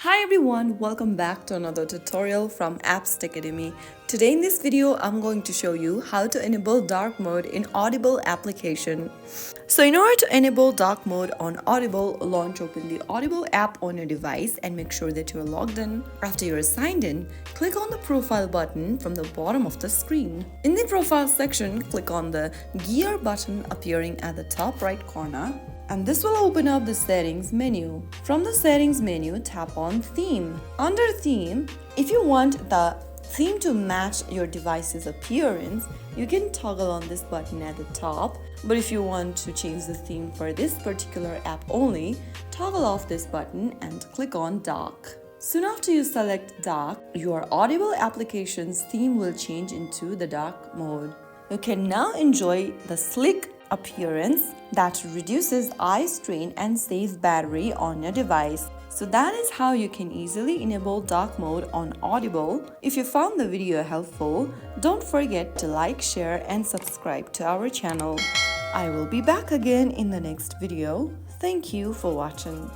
Hi everyone, welcome back to another tutorial from Apps Academy. Today in this video, I'm going to show you how to enable dark mode in Audible application. So in order to enable dark mode on Audible, launch open the Audible app on your device and make sure that you are logged in. After you are signed in, click on the profile button from the bottom of the screen. In the profile section, click on the gear button appearing at the top right corner. And this will open up the settings menu. From the settings menu, tap on theme. Under theme, if you want the theme to match your device's appearance, you can toggle on this button at the top. But if you want to change the theme for this particular app only, toggle off this button and click on dark. Soon after you select dark, your Audible application's theme will change into the dark mode. You can now enjoy the sleek appearance that reduces eye strain and saves battery on your device. So that is how you can easily enable dark mode on Audible. If you found the video helpful, don't forget to like, share and subscribe to our channel. I will be back again in the next video. Thank you for watching.